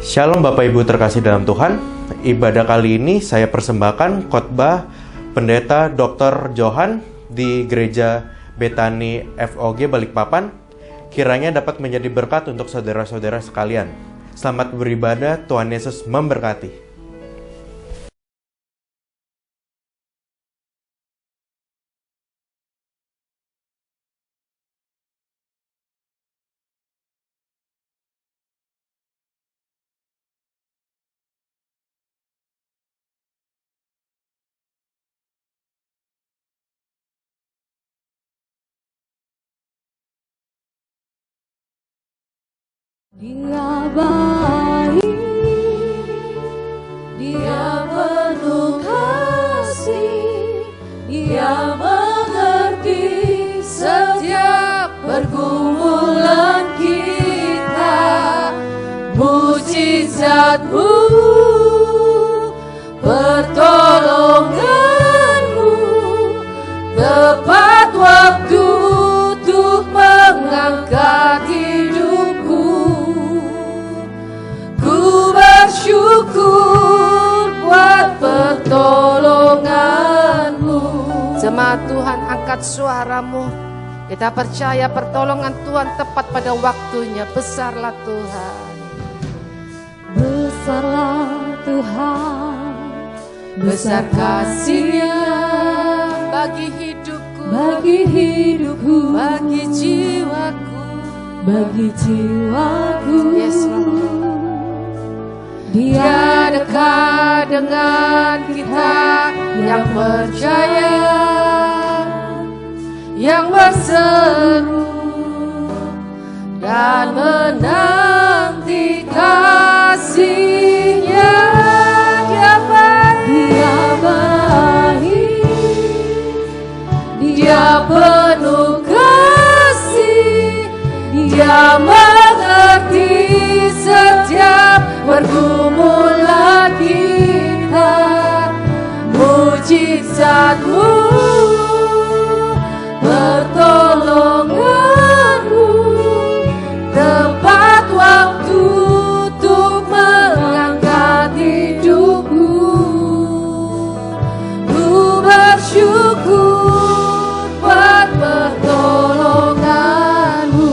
Shalom Bapak Ibu terkasih dalam Tuhan. Ibadah kali ini saya persembahkan khotbah Pendeta Dr. Johan di Gereja Betani FOG Balikpapan. Kiranya dapat menjadi berkat untuk saudara-saudara sekalian. Selamat beribadah, Tuhan Yesus memberkati. Dia baik, Dia penuh kasih, Dia mengerti setiap pergumulan kita. Mujizat-Mu, pertolongan-Mu, tepat waktu untuk mengangkat hidupku. Bersyukur buat pertolongan-Mu. Jemaat Tuhan, angkat suaramu. Kita percaya pertolongan Tuhan tepat pada waktunya. Besarlah Tuhan. Besarlah Tuhan, besar kasih-Nya bagi hidupku, bagi jiwaku. Yes, Lord. Dia dekat dengan kita yang percaya, yang berseru dan menanti kasih-Nya. Dia baik, Dia penuh kasih, Dia mengerti setiap pergumulan kita. Mujizat-Mu, pertolongan-Mu, tepat waktu untuk mengangkat hidupku. Ku bersyukur buat pertolongan-Mu.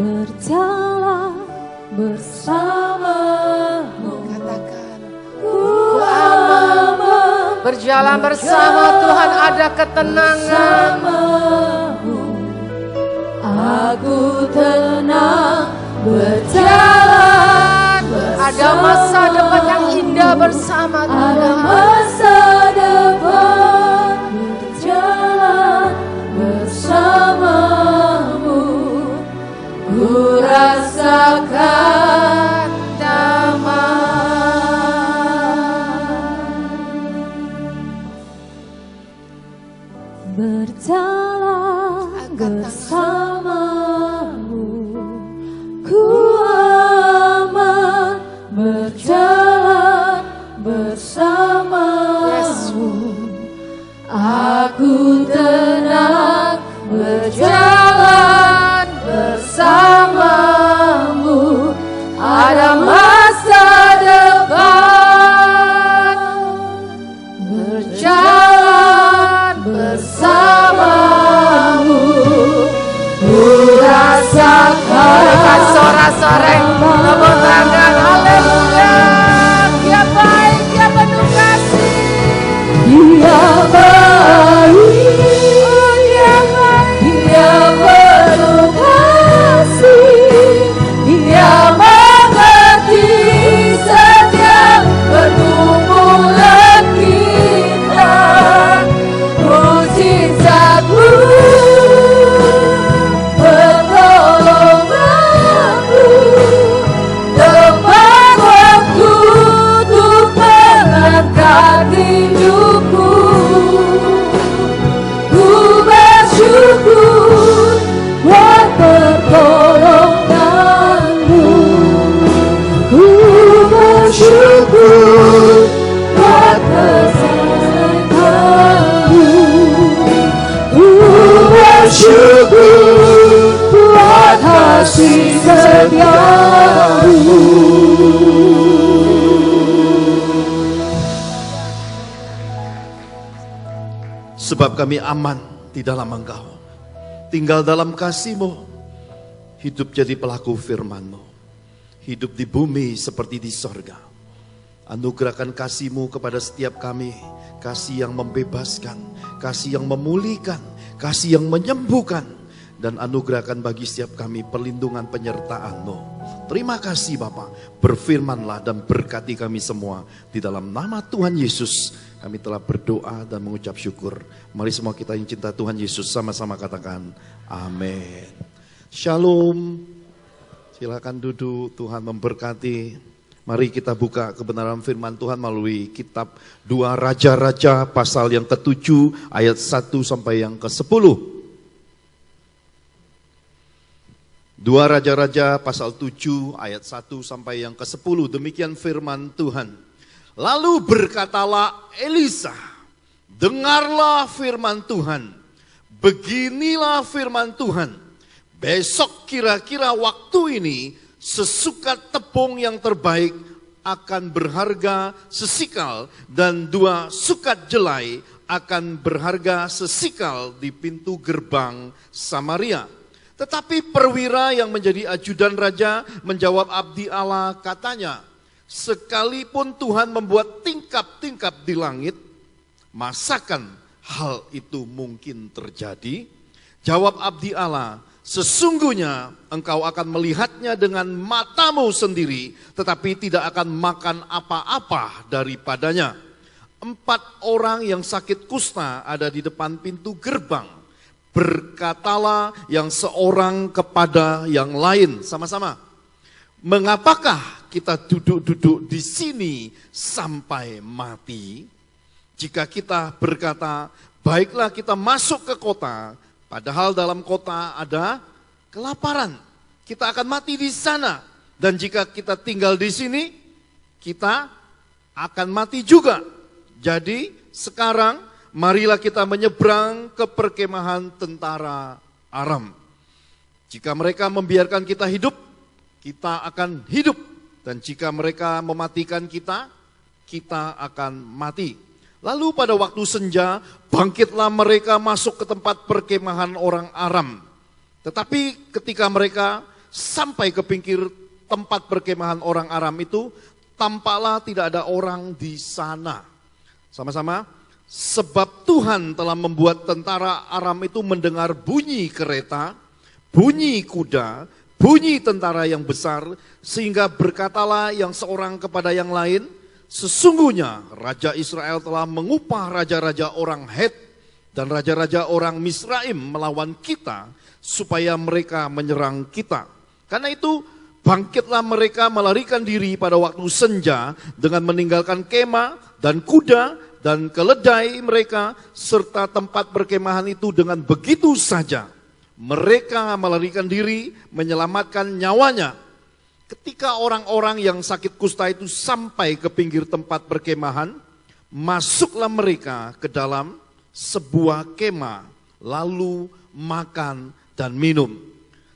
Berjalan bersama-Mu, katakan ku aman. Berjalan bersama Tuhan ada ketenangan. Aku tenang berjalan bersama. Ada masa depan yang indah bersama Tuhan. Ada masa depan berjalan bersama-Mu. Ku rasakan damai. Berjalan bersama-Mu, ku aman. Berjalan bersama-Mu, aku tenang. Berjalan bersama-Mu, ada masa depan. Berjalan bersama-Mu, ku rasakan. Berikan sorak-sorai, tepuk tangan, haleluya. Dia baik, Dia penuh kasih. Dia baik, Dia penuh kasih, Dia mengerti setiap pergumulan kita. Mujizat-Mu, pertolongan-Mu, tepat waktu untuk mengangkat hidupku. Ku bersyukur buat pertolongan-Mu. Ku bersyukur buat kesayangan-Mu. Ku bersyukur buat kasih setia. Sebab kami aman di dalam Engkau. Tinggal dalam kasih-Mu. Hidup jadi pelaku firman-Mu. Hidup di bumi seperti di sorga. Anugerahkan kasih-Mu kepada setiap kami. Kasih yang membebaskan. Kasih yang memulihkan. Kasih yang menyembuhkan. Dan anugerahkan bagi setiap kami perlindungan penyertaan-Mu. Terima kasih Bapa. Berfirmanlah dan berkati kami semua. Di dalam nama Tuhan Yesus kami telah berdoa dan mengucap syukur. Mari semua kita yang cinta Tuhan Yesus sama-sama katakan amin. Shalom. Silakan duduk, Tuhan memberkati. Mari kita buka kebenaran firman Tuhan melalui kitab 2 Raja-Raja pasal yang ke-7 ayat 1 sampai yang ke-10. 2 Raja-Raja pasal 7 ayat 1 sampai yang ke-10. Demikian firman Tuhan. Lalu berkatalah Elisa, dengarlah firman Tuhan. Beginilah firman Tuhan. Besok kira-kira waktu ini sesukat tepung yang terbaik akan berharga sesikal dan 2 sukat jelai akan berharga sesikal di pintu gerbang Samaria. Tetapi perwira yang menjadi ajudan raja menjawab abdi Allah katanya, sekalipun Tuhan membuat tingkap-tingkap di langit, masakan hal itu mungkin terjadi? Jawab abdi Allah, sesungguhnya engkau akan melihatnya dengan matamu sendiri, tetapi tidak akan makan apa-apa daripadanya. 4 orang yang sakit kusta ada di depan pintu gerbang. Berkatalah yang seorang kepada yang lain, sama-sama. Mengapakah kita duduk-duduk di sini sampai mati? Jika kita berkata, baiklah kita masuk ke kota, padahal dalam kota ada kelaparan. Kita akan mati di sana. Dan jika kita tinggal di sini, kita akan mati juga. Jadi sekarang marilah kita menyeberang ke perkemahan tentara Aram. Jika mereka membiarkan kita hidup, kita akan hidup. Dan jika mereka mematikan kita, kita akan mati. Lalu pada waktu senja, bangkitlah mereka masuk ke tempat perkemahan orang Aram. Tetapi ketika mereka sampai ke pinggir tempat perkemahan orang Aram itu, tampaklah tidak ada orang di sana. Sama-sama, sebab Tuhan telah membuat tentara Aram itu mendengar bunyi kereta, bunyi kuda, bunyi tentara yang besar, sehingga berkatalah yang seorang kepada yang lain, sesungguhnya Raja Israel telah mengupah raja-raja orang Het dan raja-raja orang Misraim melawan kita supaya mereka menyerang kita. Karena itu bangkitlah mereka melarikan diri pada waktu senja dengan meninggalkan kemah dan kuda dan keledai mereka serta tempat perkemahan itu dengan begitu saja. Mereka melarikan diri menyelamatkan nyawanya. Ketika orang-orang yang sakit kusta itu sampai ke pinggir tempat perkemahan, masuklah mereka ke dalam sebuah kemah, lalu makan dan minum.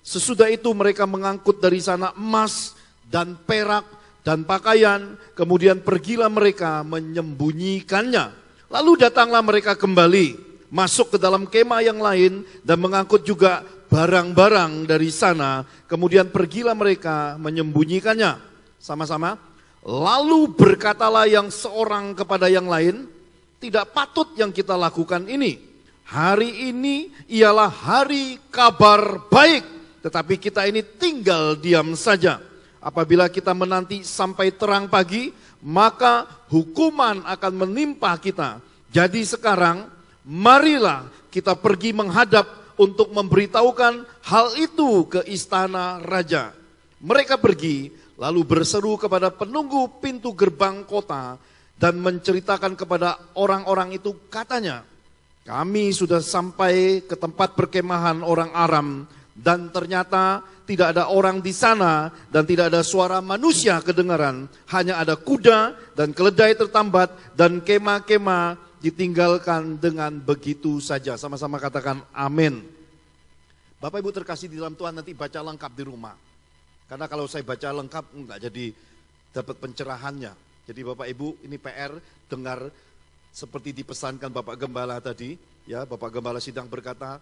Sesudah itu mereka mengangkut dari sana emas dan perak dan pakaian, kemudian pergilah mereka menyembunyikannya. Lalu datanglah mereka kembali, masuk ke dalam kemah yang lain dan mengangkut juga barang-barang dari sana, kemudian pergilah mereka menyembunyikannya. Sama-sama. Lalu berkatalah yang seorang kepada yang lain, tidak patut yang kita lakukan ini. Hari ini ialah hari kabar baik, tetapi kita ini tinggal diam saja. Apabila kita menanti sampai terang pagi, maka hukuman akan menimpa kita. Jadi sekarang, marilah kita pergi menghadap untuk memberitahukan hal itu ke istana raja. Mereka pergi, lalu berseru kepada penunggu pintu gerbang kota dan menceritakan kepada orang-orang itu, katanya, kami sudah sampai ke tempat perkemahan orang Aram dan ternyata tidak ada orang di sana dan tidak ada suara manusia kedengaran, hanya ada kuda dan keledai tertambat dan kemah-kemah ditinggalkan dengan begitu saja. Sama-sama katakan amin. Bapak Ibu terkasih di dalam Tuhan, nanti baca lengkap di rumah. Karena kalau saya baca lengkap enggak jadi dapat pencerahannya. Jadi Bapak Ibu ini PR, dengar seperti dipesankan Bapak Gembala tadi. Ya, Bapak Gembala Sidang berkata,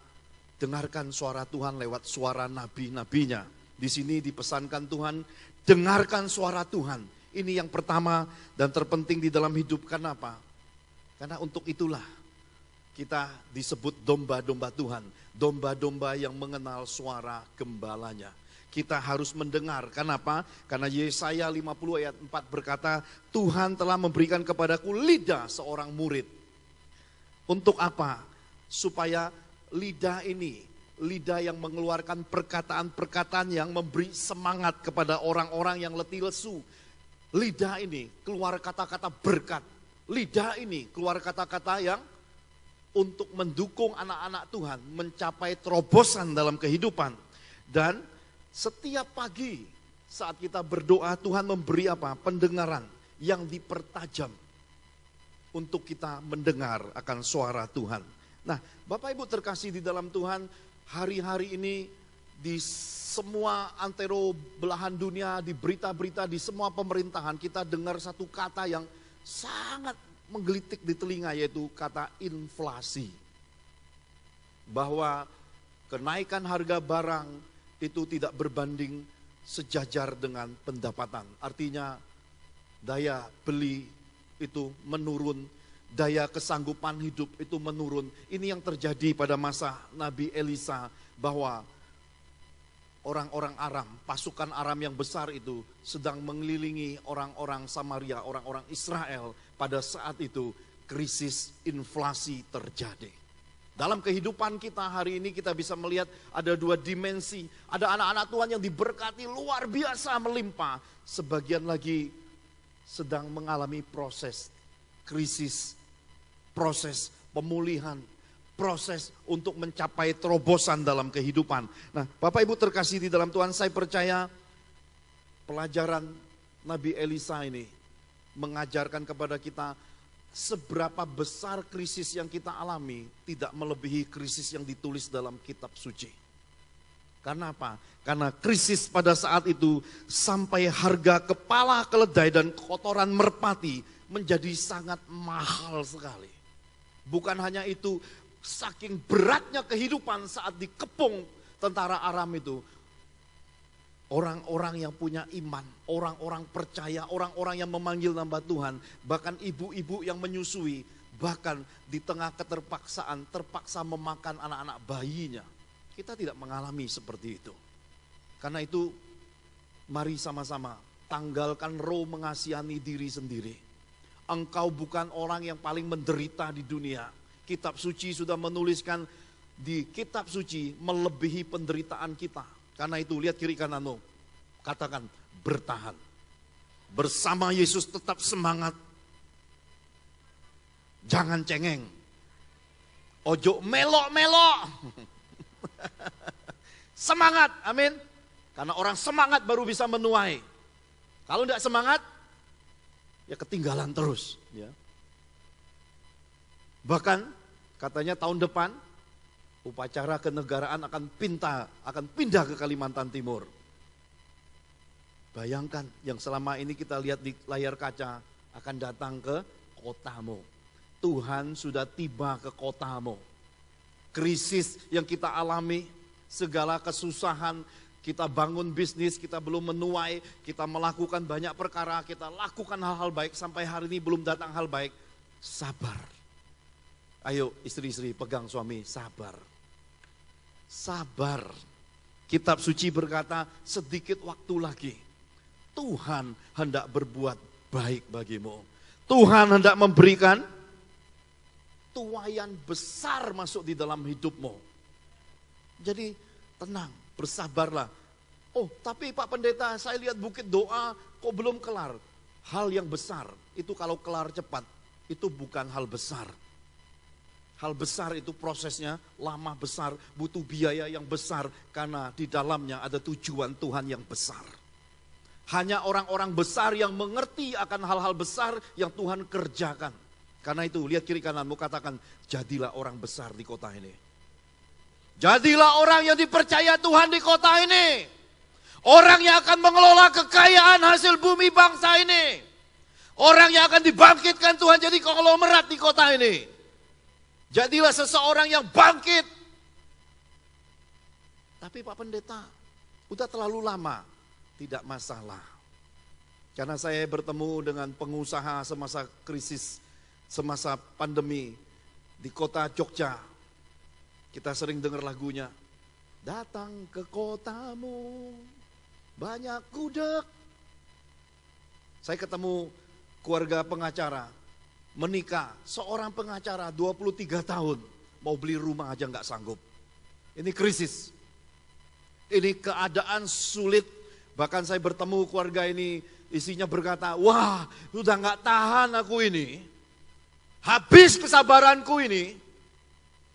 dengarkan suara Tuhan lewat suara nabi-nabinya. Di sini dipesankan Tuhan, dengarkan suara Tuhan. Ini yang pertama dan terpenting di dalam hidup. Kenapa? Karena untuk itulah kita disebut domba-domba Tuhan. Domba-domba yang mengenal suara gembalanya. Kita harus mendengar. Kenapa? Karena Yesaya 50 ayat 4 berkata, Tuhan telah memberikan kepadaku lidah seorang murid. Untuk apa? Supaya lidah ini, lidah yang mengeluarkan perkataan-perkataan yang memberi semangat kepada orang-orang yang letih lesu. Lidah ini keluar kata-kata berkat. Lidah ini keluar kata-kata yang untuk mendukung anak-anak Tuhan mencapai terobosan dalam kehidupan. Dan setiap pagi saat kita berdoa, Tuhan memberi apa? Pendengaran yang dipertajam untuk kita mendengar akan suara Tuhan. Nah, Bapak Ibu terkasih di dalam Tuhan, hari-hari ini di semua antero belahan dunia, di berita-berita, di semua pemerintahan, kita dengar satu kata yang sangat menggelitik di telinga, yaitu kata inflasi. Bahwa kenaikan harga barang itu tidak berbanding sejajar dengan pendapatan. Artinya daya beli itu menurun, daya kesanggupan hidup itu menurun. Ini yang terjadi pada masa Nabi Elisa, bahwa orang-orang Aram, pasukan Aram yang besar itu sedang mengelilingi orang-orang Samaria, orang-orang Israel. Pada saat itu krisis inflasi terjadi. Dalam kehidupan kita hari ini kita bisa melihat ada dua dimensi. Ada anak-anak Tuhan yang diberkati luar biasa melimpah. Sebagian lagi sedang mengalami proses krisis, proses pemulihan, proses untuk mencapai terobosan dalam kehidupan. Nah, Bapak Ibu terkasih di dalam Tuhan, saya percaya pelajaran Nabi Elisa ini mengajarkan kepada kita seberapa besar krisis yang kita alami tidak melebihi krisis yang ditulis dalam kitab suci. Karena apa? Karena krisis pada saat itu sampai harga kepala keledai dan kotoran merpati menjadi sangat mahal sekali. Bukan hanya itu, saking beratnya kehidupan saat dikepung tentara Aram itu. Orang-orang yang punya iman, orang-orang percaya, orang-orang yang memanggil nama Tuhan, bahkan ibu-ibu yang menyusui, bahkan di tengah keterpaksaan, terpaksa memakan anak-anak bayinya. Kita tidak mengalami seperti itu. Karena itu, mari sama-sama tanggalkan roh mengasihani diri sendiri. Engkau bukan orang yang paling menderita di dunia. Kitab suci sudah menuliskan di kitab suci melebihi penderitaan kita. Karena itu lihat kiri kananmu, katakan bertahan. Bersama Yesus tetap semangat. Jangan cengeng. Ojo melok-melok. Semangat, amin. Karena orang semangat baru bisa menuai. Kalau tidak semangat, ya ketinggalan terus. Ya. Bahkan katanya tahun depan upacara kenegaraan akan pindah ke Kalimantan Timur. Bayangkan yang selama ini kita lihat di layar kaca akan datang ke kotamu. Tuhan sudah tiba ke kotamu. Krisis yang kita alami, segala kesusahan, kita bangun bisnis, kita belum menuai, kita melakukan banyak perkara, kita lakukan hal-hal baik, sampai hari ini belum datang hal baik. Sabar. Ayo istri-istri pegang suami, sabar. Sabar. Kitab suci berkata sedikit waktu lagi Tuhan hendak berbuat baik bagimu. Tuhan hendak memberikan tuaian besar masuk di dalam hidupmu. Jadi tenang, bersabarlah. Oh tapi Pak Pendeta, saya lihat bukit doa kok belum kelar. Hal yang besar itu kalau kelar cepat itu bukan hal besar. Hal besar itu prosesnya lama besar, butuh biaya yang besar karena di dalamnya ada tujuan Tuhan yang besar. Hanya orang-orang besar yang mengerti akan hal-hal besar yang Tuhan kerjakan. Karena itu lihat kiri kananmu, katakan jadilah orang besar di kota ini. Jadilah orang yang dipercaya Tuhan di kota ini. Orang yang akan mengelola kekayaan hasil bumi bangsa ini. Orang yang akan dibangkitkan Tuhan jadi konglomerat di kota ini. Jadilah seseorang yang bangkit. Tapi Pak Pendeta, udah terlalu lama. Tidak masalah. Karena saya bertemu dengan pengusaha semasa krisis, semasa pandemi di kota Jogja. Kita sering dengar lagunya. Datang ke kotamu, banyak gudeg. Saya ketemu keluarga pengacara, menikah, seorang pengacara 23 tahun, mau beli rumah aja nggak sanggup. Ini krisis, ini keadaan sulit. Bahkan saya bertemu keluarga ini, isinya berkata, wah sudah nggak tahan aku ini, habis kesabaranku ini.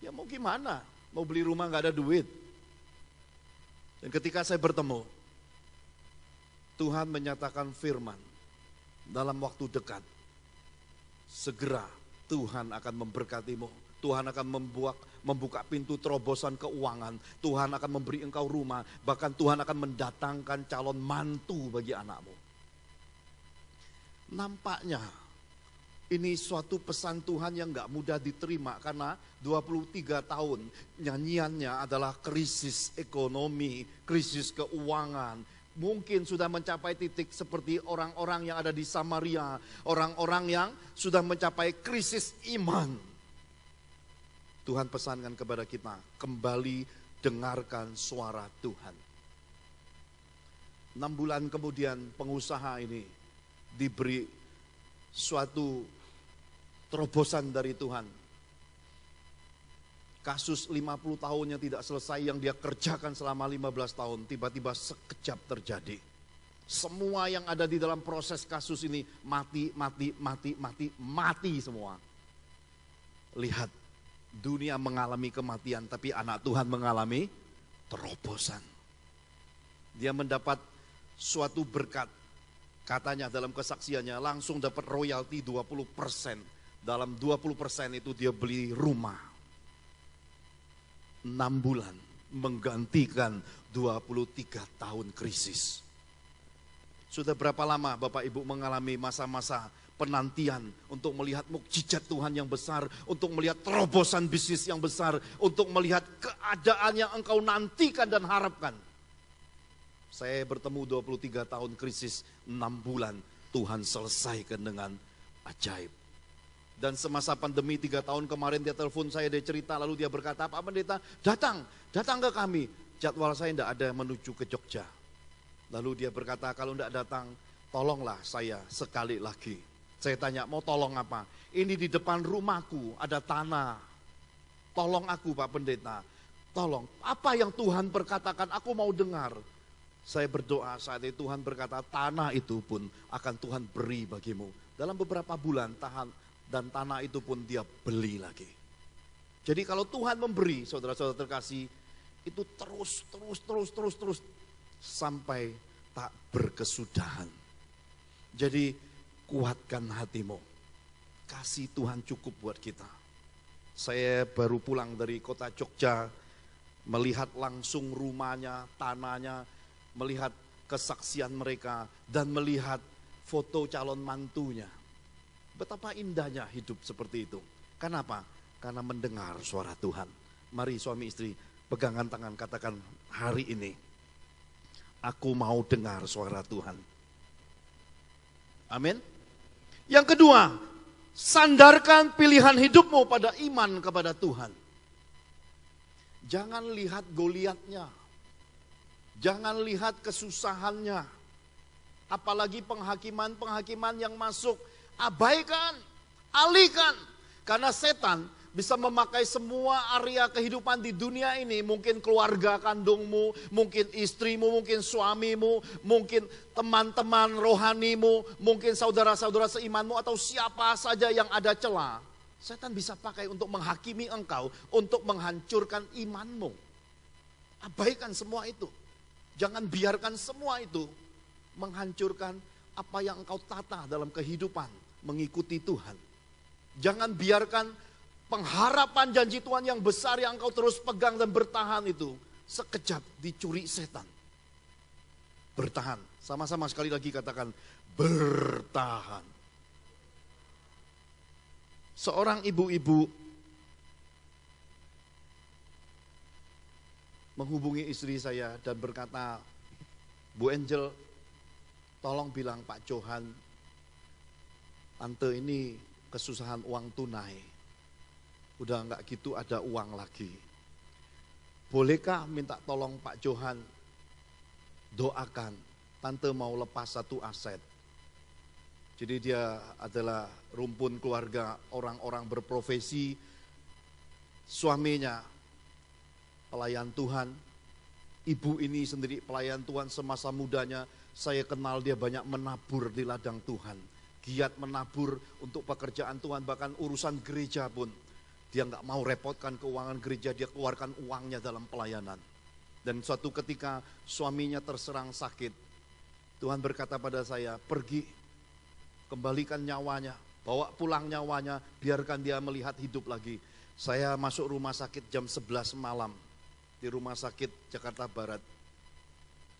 Ya mau gimana, mau beli rumah nggak ada duit. Dan ketika saya bertemu, Tuhan menyatakan firman, dalam waktu dekat, segera Tuhan akan memberkatimu. Tuhan akan membuka pintu terobosan keuangan. Tuhan akan memberi engkau rumah. Bahkan Tuhan akan mendatangkan calon mantu bagi anakmu. Nampaknya ini suatu pesan Tuhan yang gak mudah diterima. Karena 23 tahun nyanyiannya adalah krisis ekonomi, krisis keuangan. Mungkin sudah mencapai titik seperti orang-orang yang ada di Samaria. Orang-orang yang sudah mencapai krisis iman. Tuhan pesankan kepada kita, kembali dengarkan suara Tuhan. 6 bulan kemudian pengusaha ini diberi suatu terobosan dari Tuhan. Kasus 50 tahunnya tidak selesai yang dia kerjakan selama 15 tahun, tiba-tiba sekejap terjadi. Semua yang ada di dalam proses kasus ini mati semua. Lihat, dunia mengalami kematian, tapi anak Tuhan mengalami terobosan. Dia mendapat suatu berkat, katanya dalam kesaksiannya langsung dapat royalti 20%. Dalam 20% itu dia beli rumah. 6 bulan menggantikan 23 tahun krisis. Sudah berapa lama Bapak Ibu mengalami masa-masa penantian untuk melihat mukjizat Tuhan yang besar, untuk melihat terobosan bisnis yang besar, untuk melihat keadaan yang engkau nantikan dan harapkan. Saya bertemu 23 tahun krisis, 6 bulan Tuhan selesaikan dengan ajaib. Dan semasa pandemi 3 tahun kemarin dia telepon saya, dia cerita, lalu dia berkata, Pak Pendeta datang ke kami. Jadwal saya tidak ada menuju ke Jogja. Lalu dia berkata, kalau tidak datang, tolonglah saya sekali lagi. Saya tanya, mau tolong apa? Ini di depan rumahku ada tanah. Tolong aku Pak Pendeta. Tolong, apa yang Tuhan perkatakan aku mau dengar. Saya berdoa saat itu Tuhan berkata, tanah itu pun akan Tuhan beri bagimu. Dalam beberapa bulan dan tanah itu pun dia beli lagi. Jadi kalau Tuhan memberi, saudara-saudara terkasih, itu terus sampai tak berkesudahan. Jadi kuatkan hatimu. Kasih Tuhan cukup buat kita. Saya baru pulang dari kota Jogja, melihat langsung rumahnya, tanahnya, melihat kesaksian mereka, dan melihat foto calon mantunya. Betapa indahnya hidup seperti itu. Kenapa? Karena mendengar suara Tuhan. Mari suami istri pegangan tangan, katakan hari ini aku mau dengar suara Tuhan. Amin. Yang kedua, sandarkan pilihan hidupmu pada iman kepada Tuhan. Jangan lihat Goliatnya. Jangan lihat kesusahannya. Apalagi penghakiman yang masuk. Abaikan, alihkan. Karena setan bisa memakai semua area kehidupan di dunia ini. Mungkin keluarga kandungmu, mungkin istrimu, mungkin suamimu, mungkin teman-teman rohanimu, mungkin saudara-saudara seimanmu, atau siapa saja yang ada celah. Setan bisa pakai untuk menghakimi engkau, untuk menghancurkan imanmu. Abaikan semua itu. Jangan biarkan semua itu menghancurkan apa yang engkau tata dalam kehidupan. Mengikuti Tuhan. Jangan biarkan pengharapan janji Tuhan yang besar yang engkau terus pegang dan bertahan itu sekejap dicuri setan. Bertahan. Sama-sama sekali lagi katakan bertahan. Seorang ibu-ibu menghubungi istri saya dan berkata, Bu Angel, tolong bilang Pak Johan, tante ini kesusahan uang tunai. Udah enggak gitu ada uang lagi. Bolehkah minta tolong Pak Johan doakan, tante mau lepas satu aset. Jadi dia adalah rumpun keluarga orang-orang berprofesi, suaminya pelayan Tuhan, ibu ini sendiri pelayan Tuhan semasa mudanya. Saya kenal dia banyak menabur di ladang Tuhan, giat menabur untuk pekerjaan Tuhan, bahkan urusan gereja pun. Dia nggak mau repotkan keuangan gereja, dia keluarkan uangnya dalam pelayanan. Dan suatu ketika suaminya terserang sakit, Tuhan berkata pada saya, pergi, kembalikan nyawanya, bawa pulang nyawanya, biarkan dia melihat hidup lagi. Saya masuk rumah sakit jam 11 malam, di rumah sakit Jakarta Barat.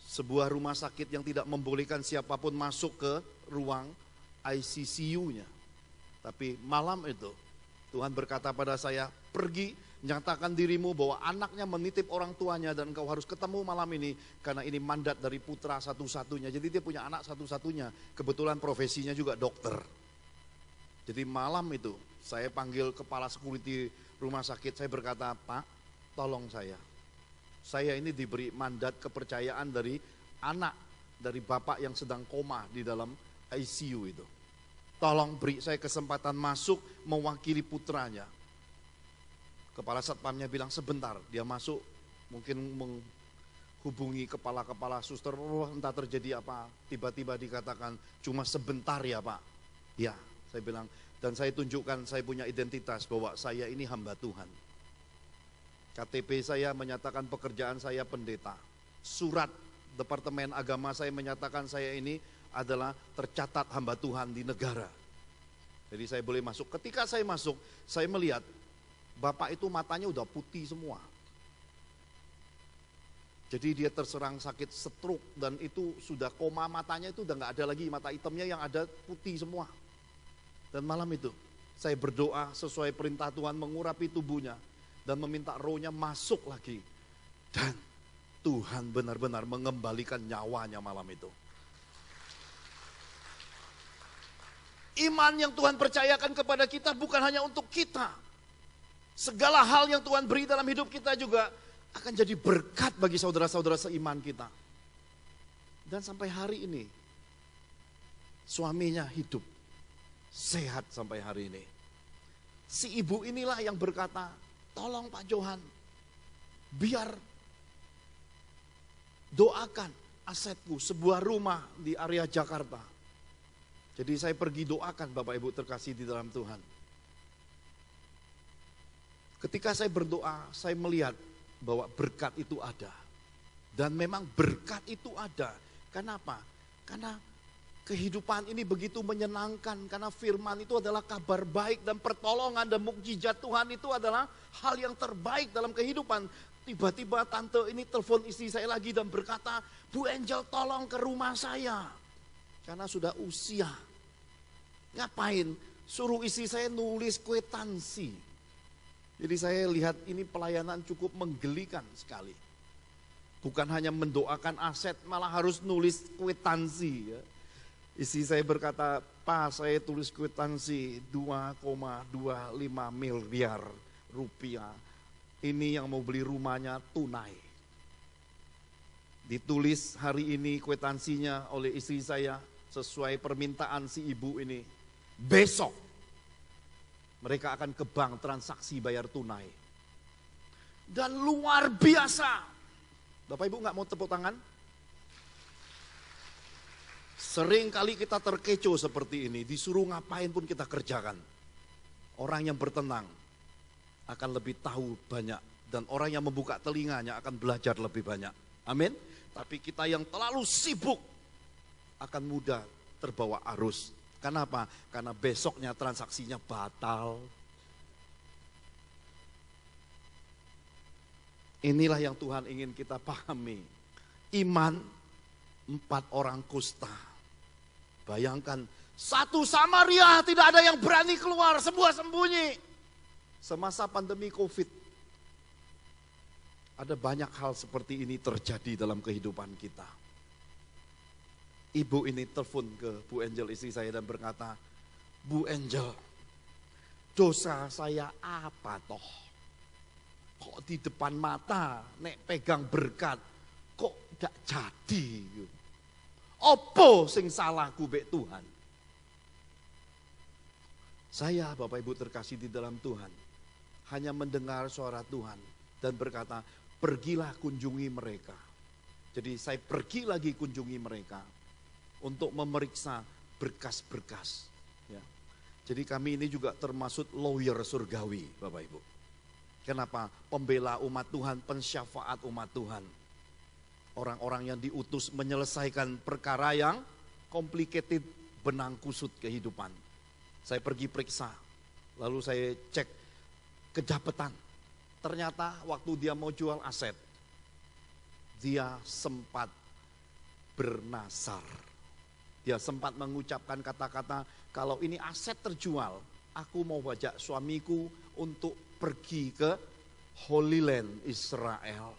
Sebuah rumah sakit yang tidak membolehkan siapapun masuk ke ruang ICU-nya. Tapi malam itu, Tuhan berkata pada saya, pergi, nyatakan dirimu bahwa anaknya menitip orang tuanya dan engkau harus ketemu malam ini karena ini mandat dari putra satu-satunya. Jadi dia punya anak satu-satunya, kebetulan profesinya juga dokter. Jadi malam itu saya panggil kepala security rumah sakit, saya berkata, Pak, tolong saya. Saya ini diberi mandat kepercayaan dari anak, dari bapak yang sedang koma di dalam ICU itu. Tolong beri saya kesempatan masuk mewakili putranya. Kepala satpamnya bilang sebentar, dia masuk mungkin menghubungi kepala-kepala suster, entah terjadi apa, tiba-tiba dikatakan cuma sebentar ya Pak. Ya, saya bilang, dan saya tunjukkan saya punya identitas bahwa saya ini hamba Tuhan. KTP saya menyatakan pekerjaan saya pendeta. Surat Departemen Agama saya menyatakan saya ini adalah tercatat hamba Tuhan di negara. Jadi saya boleh masuk. Ketika saya masuk, saya melihat bapak itu matanya udah putih semua. Jadi dia terserang sakit stroke dan itu sudah koma, matanya itu udah nggak ada lagi mata hitamnya, yang ada putih semua. Dan malam itu saya berdoa sesuai perintah Tuhan, mengurapi tubuhnya dan meminta rohnya masuk lagi. Dan Tuhan benar-benar mengembalikan nyawanya malam itu. Iman yang Tuhan percayakan kepada kita bukan hanya untuk kita. Segala hal yang Tuhan beri dalam hidup kita juga akan jadi berkat bagi saudara-saudara seiman kita. Dan sampai hari ini, suaminya hidup, sehat sampai hari ini. Si ibu inilah yang berkata, tolong Pak Johan, biar doakan asetku, sebuah rumah di area Jakarta. Jadi saya pergi doakan Bapak Ibu terkasih di dalam Tuhan. Ketika saya berdoa, saya melihat bahwa berkat itu ada. Dan memang berkat itu ada. Kenapa? Karena kehidupan ini begitu menyenangkan. Karena firman itu adalah kabar baik dan pertolongan dan mukjizat Tuhan itu adalah hal yang terbaik dalam kehidupan. Tiba-tiba tante ini telepon istri saya lagi dan berkata, Bu Angel tolong ke rumah saya. Karena sudah usia. Ngapain? Suruh istri saya nulis kwitansi. Jadi saya lihat ini pelayanan cukup menggelikan sekali. Bukan hanya mendoakan aset, malah harus nulis kwitansi. Ya. Istri saya berkata, Pak saya tulis kwitansi 2,25 miliar rupiah. Ini yang mau beli rumahnya tunai. Ditulis hari ini kwitansinya oleh istri saya sesuai permintaan si ibu ini. Besok mereka akan ke bank transaksi bayar tunai. Dan luar biasa. Bapak Ibu nggak mau tepuk tangan? Sering kali kita terkecoh seperti ini, disuruh ngapain pun kita kerjakan. Orang yang bertenang akan lebih tahu banyak. Dan orang yang membuka telinganya akan belajar lebih banyak. Amin. Tapi kita yang terlalu sibuk akan mudah terbawa arus. Kenapa? Karena besoknya transaksinya batal. Inilah yang Tuhan ingin kita pahami. Iman 4 orang kusta. Bayangkan, satu Samaria tidak ada yang berani keluar, semua sembunyi. Semasa pandemi COVID. Ada banyak hal seperti ini terjadi dalam kehidupan kita. Ibu ini telepon ke Bu Angel istri saya dan berkata, Bu Angel, dosa saya apa toh? Kok di depan mata nek pegang berkat kok gak jadi? Opo sing salahku bek Tuhan? Saya Bapak Ibu terkasih di dalam Tuhan hanya mendengar suara Tuhan dan berkata, pergilah kunjungi mereka. Jadi saya pergi lagi kunjungi mereka untuk memeriksa berkas-berkas. Ya. Jadi kami ini juga termasuk lawyer surgawi Bapak Ibu. Kenapa? Pembela umat Tuhan, pensyafaat umat Tuhan. Orang-orang yang diutus menyelesaikan perkara yang complicated, benang kusut kehidupan. Saya pergi periksa, lalu saya cek kedapatan. Ternyata waktu dia mau jual aset, dia sempat bernasar. Dia sempat mengucapkan kata-kata, kalau ini aset terjual, aku mau ajak suamiku untuk pergi ke Holy Land Israel.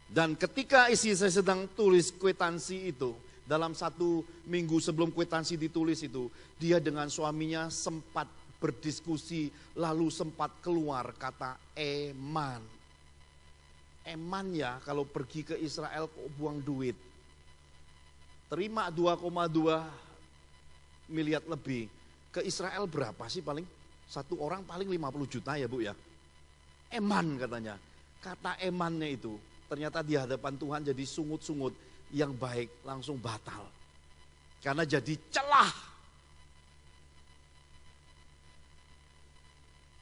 Dan ketika istri saya sedang tulis kwitansi itu, dalam 1 minggu sebelum kwitansi ditulis itu, dia dengan suaminya sempat berdiskusi, lalu sempat keluar kata eman. Eman ya kalau pergi ke Israel kok buang duit. Terima 2,2 miliar lebih. Ke Israel berapa sih paling? Satu orang paling 50 juta ya Bu ya. Eman katanya. Kata emannya itu ternyata di hadapan Tuhan jadi sungut-sungut yang baik langsung batal. Karena jadi celah.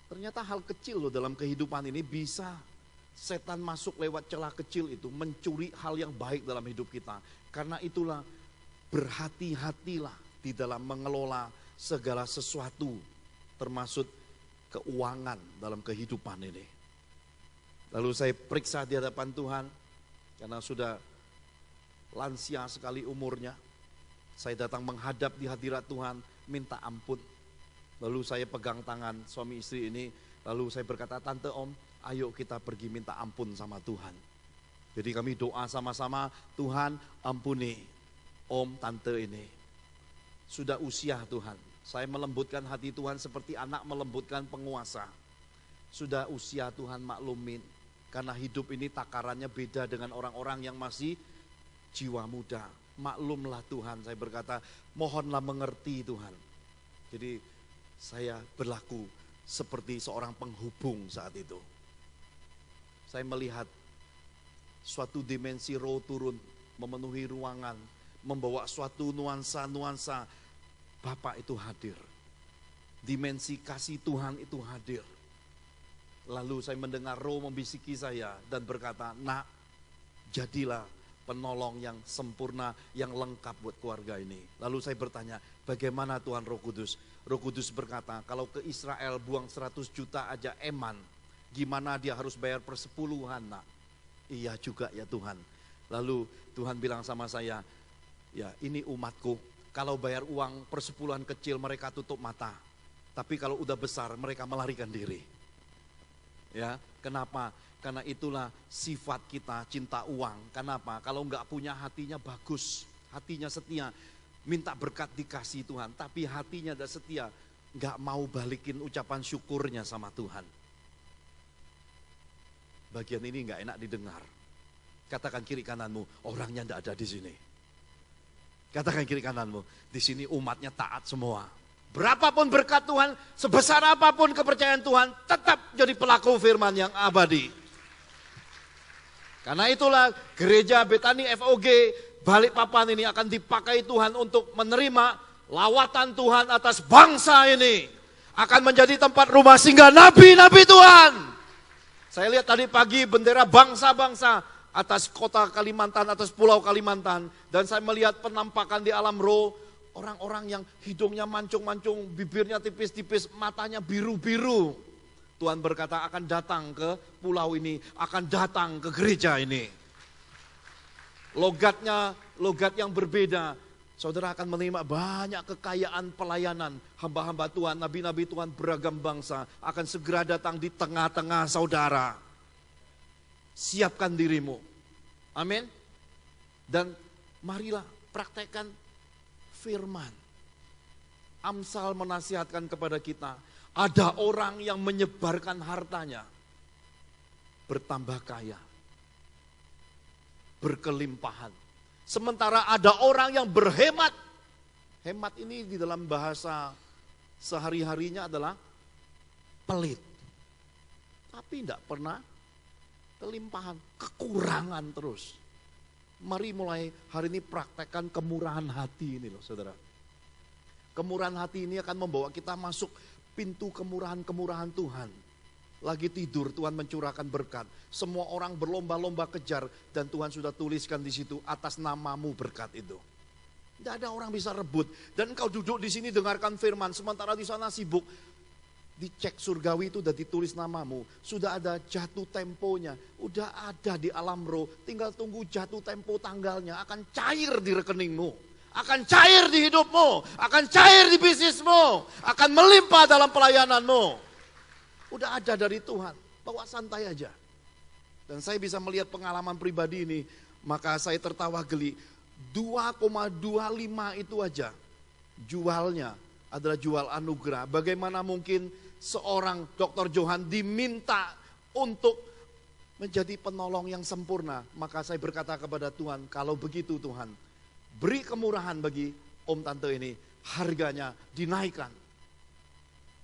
Ternyata hal kecil loh dalam kehidupan ini bisa setan masuk lewat celah kecil itu mencuri hal yang baik dalam hidup kita. Karena itulah berhati-hatilah di dalam mengelola segala sesuatu termasuk keuangan dalam kehidupan ini. Lalu saya periksa di hadapan Tuhan karena sudah lansia sekali umurnya. Saya datang menghadap di hadirat Tuhan minta ampun. Lalu saya pegang tangan suami istri ini. Lalu saya berkata, Tante Om, ayo kita pergi minta ampun sama Tuhan. Jadi kami doa sama-sama, Tuhan ampuni Om Tante ini. Sudah usia Tuhan. Saya melembutkan hati Tuhan seperti anak melembutkan penguasa. Sudah usia Tuhan maklumin. Karena hidup ini takarannya beda dengan orang-orang yang masih jiwa muda. Maklumlah Tuhan, saya berkata, mohonlah mengerti Tuhan. Jadi saya berlaku seperti seorang penghubung saat itu. Saya melihat suatu dimensi roh turun, memenuhi ruangan, membawa suatu nuansa-nuansa Bapa itu hadir. Dimensi kasih Tuhan itu hadir. Lalu saya mendengar roh membisiki saya dan berkata, nak, jadilah penolong yang sempurna, yang lengkap buat keluarga ini. Lalu saya bertanya, bagaimana Tuhan Roh Kudus? Roh Kudus berkata, kalau ke Israel buang 100 juta aja eman, gimana dia harus bayar persepuluhan, nak? Iya juga ya Tuhan. Lalu Tuhan bilang sama saya, ya ini umatku, kalau bayar uang persepuluhan kecil mereka tutup mata. Tapi kalau udah besar mereka melarikan diri. Ya, kenapa? Karena itulah sifat kita cinta uang. Kenapa? Kalau enggak punya hatinya bagus, hatinya setia, minta berkat dikasih Tuhan. Tapi hatinya tidak setia, enggak mau balikin ucapan syukurnya sama Tuhan. Bagian ini enggak enak didengar. Katakan kiri kananmu, orangnya enggak ada di sini. Katakan kiri kananmu, di sini umatnya taat semua. Berapapun berkat Tuhan, sebesar apapun kepercayaan Tuhan, tetap jadi pelaku firman yang abadi. Karena itulah gereja Betani FOG Balikpapan ini akan dipakai Tuhan untuk menerima lawatan Tuhan atas bangsa ini. Akan menjadi tempat rumah singgah nabi-nabi Tuhan. Saya lihat tadi pagi bendera bangsa-bangsa atas kota Kalimantan, atas pulau Kalimantan. Dan saya melihat penampakan di alam roh. Orang-orang yang hidungnya mancung-mancung, bibirnya tipis-tipis, matanya biru-biru. Tuhan berkata akan datang ke pulau ini, akan datang ke gereja ini. Logatnya, logat yang berbeda. Saudara akan menerima banyak kekayaan pelayanan. Hamba-hamba Tuhan, nabi-nabi Tuhan beragam bangsa akan segera datang di tengah-tengah saudara. Siapkan dirimu. Amin. Dan marilah praktekkan firman. Amsal menasihatkan kepada kita, ada orang yang menyebarkan hartanya, bertambah kaya, berkelimpahan. Sementara ada orang yang berhemat. Hemat ini di dalam bahasa sehari-harinya adalah pelit. Tapi tidak pernah kelimpahan, kekurangan terus. Mari mulai hari ini praktekkan kemurahan hati ini loh saudara. Kemurahan hati ini akan membawa kita masuk pintu kemurahan-kemurahan Tuhan. Lagi tidur Tuhan mencurahkan berkat. Semua orang berlomba-lomba kejar dan Tuhan sudah tuliskan di situ atas namamu berkat itu. Tidak ada orang bisa rebut. Dan engkau duduk di sini dengarkan firman sementara di sana sibuk. Dicek surgawi itu sudah ditulis namamu. Sudah ada jatuh temponya. Udah ada di alam roh. Tinggal tunggu jatuh tempo tanggalnya. Akan cair di rekeningmu. Akan cair di hidupmu. Akan cair di bisnismu. Akan melimpah dalam pelayananmu. Udah ada dari Tuhan. Bawa santai aja. Dan saya bisa melihat pengalaman pribadi ini. Maka saya tertawa geli. 2,25 itu aja. Jualnya adalah jual anugerah. Bagaimana mungkin seorang Dr. Johan diminta untuk menjadi penolong yang sempurna. Maka saya berkata kepada Tuhan, kalau begitu Tuhan, beri kemurahan bagi om tante ini, harganya dinaikkan.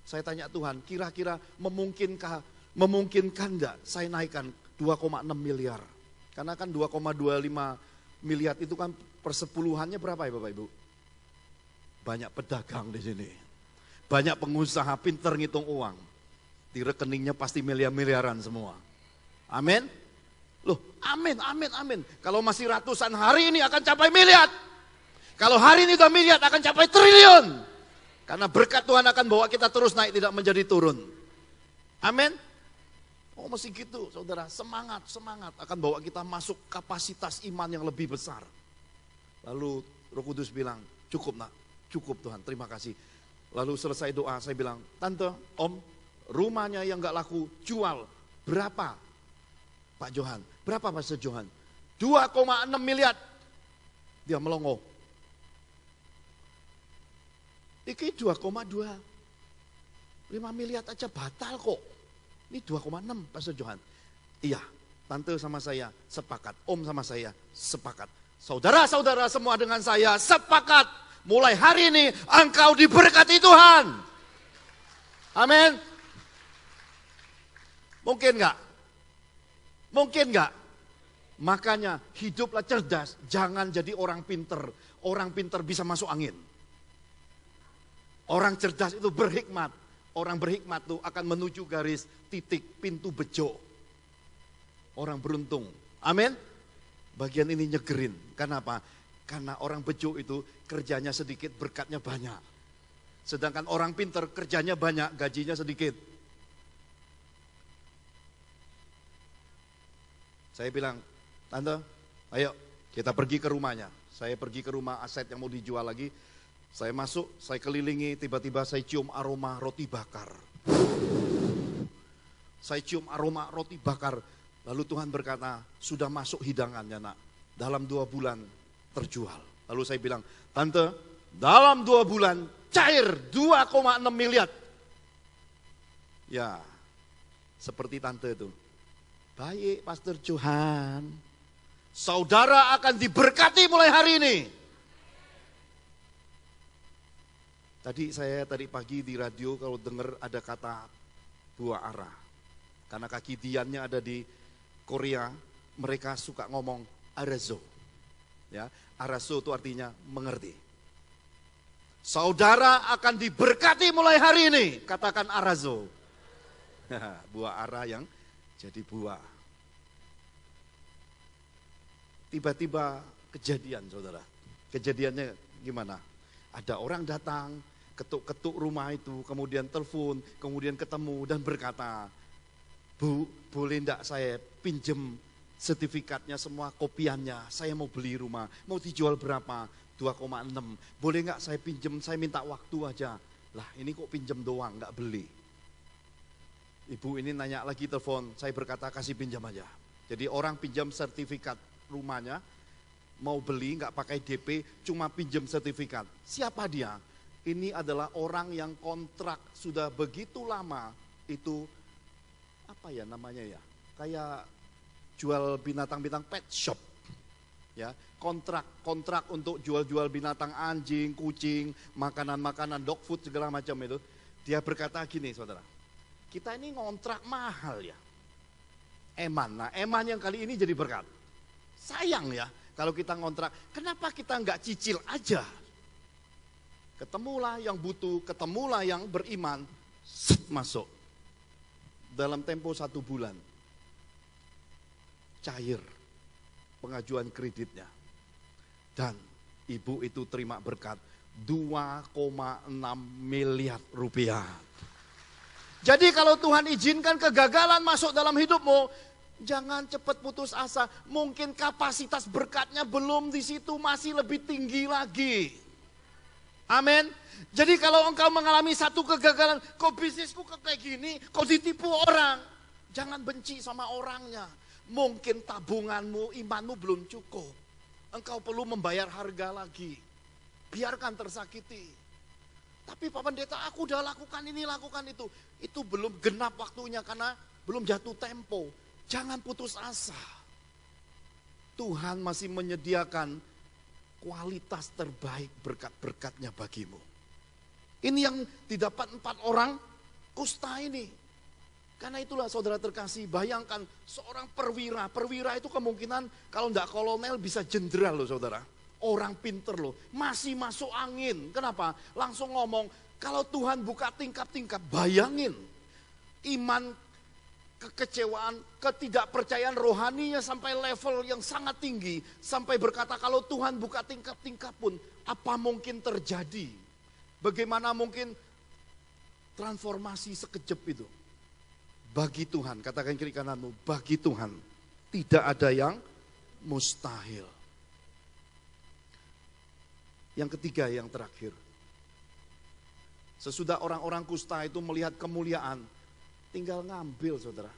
Saya tanya Tuhan, kira-kira memungkinkan enggak saya naikkan 2,6 miliar. Karena kan 2,25 miliar itu kan persepuluhannya berapa ya Bapak Ibu? Banyak pedagang di sini. Banyak pengusaha pinter ngitung uang. Di rekeningnya pasti miliar-miliaran semua. Amin. Loh, amin, amin, amin. Kalau masih ratusan hari ini akan capai miliar. Kalau hari ini udah miliar akan capai triliun. Karena berkat Tuhan akan bawa kita terus naik, tidak menjadi turun. Amin. Oh mesti gitu saudara, semangat, semangat akan bawa kita masuk kapasitas iman yang lebih besar. Lalu Roh Kudus bilang, cukup nak, cukup Tuhan, terima kasih. Lalu selesai doa saya bilang, tante, om, rumahnya yang gak laku jual, berapa Pak Johan? Berapa Pastor Johan? 2,6 miliar. Dia melongo. Iki 2,2. 5 miliar aja batal kok. Ini 2,6 Pastor Johan. Iya, tante sama saya sepakat, om sama saya sepakat. Saudara-saudara semua dengan saya sepakat. Mulai hari ini engkau diberkati Tuhan. Amin. Mungkin enggak? Mungkin enggak? Makanya hiduplah cerdas, jangan jadi orang pinter. Orang pinter bisa masuk angin. Orang cerdas itu berhikmat. Orang berhikmat itu akan menuju garis titik pintu bejo. Orang beruntung. Amin. Bagian ini nyegerin. Kenapa? Karena orang bejo itu kerjanya sedikit, berkatnya banyak. Sedangkan orang pinter kerjanya banyak, gajinya sedikit. Saya bilang, tante, ayo kita pergi ke rumahnya. Saya pergi ke rumah aset yang mau dijual lagi. Saya masuk, saya kelilingi, tiba-tiba saya cium aroma roti bakar. Saya cium aroma roti bakar. Lalu Tuhan berkata, sudah masuk hidangannya nak. Dalam 2 bulan terjual. Lalu saya bilang, tante, dalam 2 bulan cair 2,6 miliar. Ya, seperti tante itu. Baik Pastor Johan, saudara akan diberkati mulai hari ini. Tadi pagi di radio kalau dengar ada kata buah ara. Karena kaki Diannya ada di Korea, mereka suka ngomong arazo. Ya, arazo itu artinya mengerti. Saudara akan diberkati mulai hari ini, katakan arazo. Buah ara yang jadi buah. Tiba-tiba kejadian saudara. Kejadiannya gimana? Ada orang datang, ketuk-ketuk rumah itu, kemudian telepon, kemudian ketemu dan berkata, Bu, boleh enggak saya pinjem sertifikatnya semua, kopiannya, saya mau beli rumah, mau dijual berapa? 2,6. Boleh enggak saya pinjem, saya minta waktu aja. Lah ini kok pinjem doang, enggak beli. Ibu ini nanya lagi telepon, saya berkata kasih pinjam aja. Jadi orang pinjam sertifikat rumahnya, mau beli nggak pakai DP, cuma pinjam sertifikat. Siapa dia? Ini adalah orang yang kontrak sudah begitu lama, itu apa ya namanya ya? Kayak jual binatang-binatang pet shop. Ya, kontrak untuk jual-jual binatang, anjing, kucing, makanan-makanan, dog food segala macam itu. Dia berkata gini, saudara, kita ini ngontrak mahal ya. Eman, nah eman yang kali ini jadi berkat. Sayang ya, kalau kita ngontrak, kenapa kita nggak cicil aja? Ketemulah yang butuh, ketemulah yang beriman, masuk. Dalam tempo 1 bulan, cair pengajuan kreditnya. Dan ibu itu terima berkat 2,6 miliar rupiah. Jadi kalau Tuhan izinkan kegagalan masuk dalam hidupmu, jangan cepat putus asa. Mungkin kapasitas berkatnya belum di situ, masih lebih tinggi lagi. Amin. Jadi kalau engkau mengalami satu kegagalan, kok bisnisku kayak gini, kok ditipu orang. Jangan benci sama orangnya. Mungkin tabunganmu, imanmu belum cukup. Engkau perlu membayar harga lagi. Biarkan tersakiti. Tapi Pak Pendeta, aku udah lakukan ini, lakukan itu. Itu belum genap waktunya karena belum jatuh tempo. Jangan putus asa. Tuhan masih menyediakan kualitas terbaik berkat-berkatnya bagimu. Ini yang didapat 4 orang kusta ini. Karena itulah saudara terkasih, bayangkan seorang perwira. Perwira itu kemungkinan kalau enggak kolonel bisa jenderal loh saudara. Orang pinter loh, masih masuk angin. Kenapa? Langsung ngomong, kalau Tuhan buka tingkap-tingkap, bayangin. Iman, kekecewaan, ketidakpercayaan rohaninya sampai level yang sangat tinggi. Sampai berkata kalau Tuhan buka tingkap-tingkap pun, apa mungkin terjadi? Bagaimana mungkin transformasi sekejap itu? Bagi Tuhan, katakan kiri kananmu, bagi Tuhan tidak ada yang mustahil. Yang ketiga, yang terakhir. Sesudah orang-orang kusta itu melihat kemuliaan, tinggal ngambil saudara.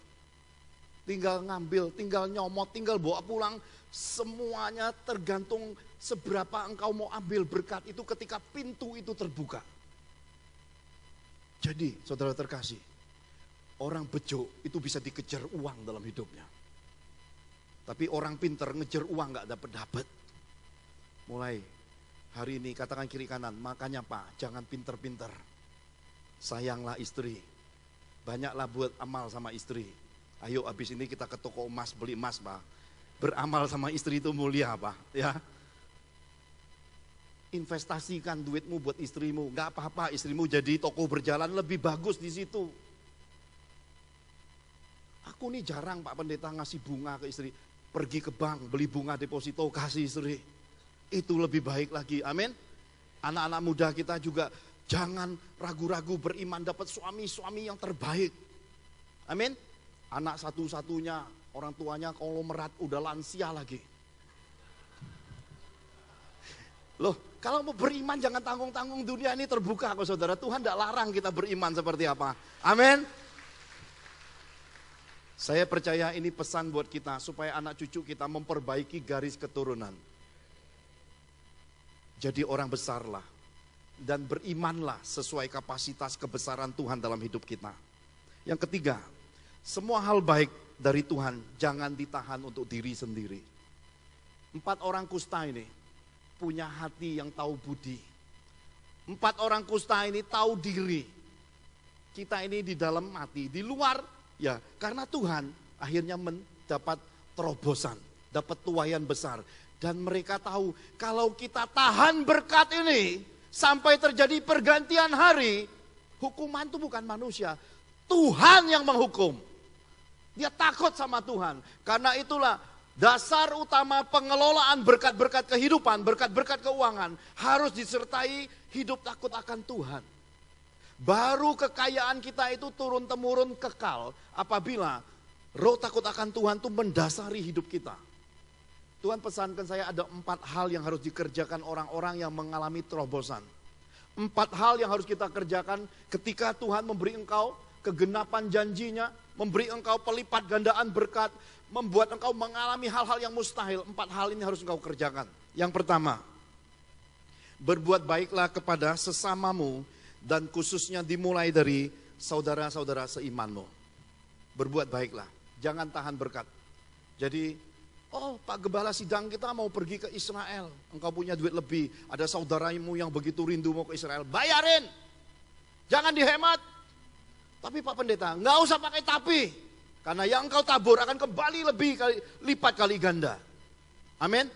Tinggal ngambil, tinggal nyomot, tinggal bawa pulang. Semuanya tergantung seberapa engkau mau ambil berkat itu ketika pintu itu terbuka. Jadi saudara terkasih, orang bejo itu bisa dikejar uang dalam hidupnya. Tapi orang pinter ngejar uang gak dapat. Mulai hari ini katakan kiri kanan, makanya Pak, jangan pinter-pinter. Sayanglah istri. Banyaklah buat amal sama istri. Ayo habis ini kita ke toko emas beli emas Pak. Beramal sama istri itu mulia Pak, ya. Investasikan duitmu buat istrimu. Gak apa-apa istrimu jadi toko berjalan lebih bagus di situ. Aku nih jarang Pak Pendeta ngasih bunga ke istri. Pergi ke bank, beli bunga deposito, kasih istri. Itu lebih baik lagi, amin. Anak-anak muda kita juga jangan ragu-ragu beriman dapat suami-suami yang terbaik. Amin. Anak satu-satunya, orang tuanya konglomerat, udah lansia lagi. Loh, kalau mau beriman jangan tanggung-tanggung, dunia ini terbuka kok saudara. Tuhan tidak larang kita beriman seperti apa. Amin. Saya percaya ini pesan buat kita supaya anak cucu kita memperbaiki garis keturunan. Jadi orang besarlah dan berimanlah sesuai kapasitas kebesaran Tuhan dalam hidup kita. Yang ketiga, semua hal baik dari Tuhan jangan ditahan untuk diri sendiri. 4 orang kusta ini punya hati yang tahu budi. 4 orang kusta ini tahu diri. Kita ini di dalam mati, di luar ya, karena Tuhan akhirnya mendapat terobosan, dapat tuaian besar. Dan mereka tahu kalau kita tahan berkat ini sampai terjadi pergantian hari, hukuman itu bukan manusia, Tuhan yang menghukum. Dia takut sama Tuhan. Karena itulah dasar utama pengelolaan berkat-berkat kehidupan, berkat-berkat keuangan harus disertai hidup takut akan Tuhan. Baru kekayaan kita itu turun-temurun kekal apabila roh takut akan Tuhan itu mendasari hidup kita. Tuhan pesankan saya ada 4 hal yang harus dikerjakan orang-orang yang mengalami terobosan. 4 hal yang harus kita kerjakan ketika Tuhan memberi engkau kegenapan janjinya, memberi engkau pelipat gandaan berkat, membuat engkau mengalami hal-hal yang mustahil. 4 hal ini harus engkau kerjakan. Yang pertama, berbuat baiklah kepada sesamamu dan khususnya dimulai dari saudara-saudara seimanmu. Berbuat baiklah, jangan tahan berkat. Jadi, oh Pak Gembala Sidang kita mau pergi ke Israel, engkau punya duit lebih, ada saudaramu yang begitu rindu mau ke Israel, bayarin, jangan dihemat. Tapi Pak Pendeta, nggak usah pakai tapi, karena yang engkau tabur akan kembali lipat kali ganda. Amin.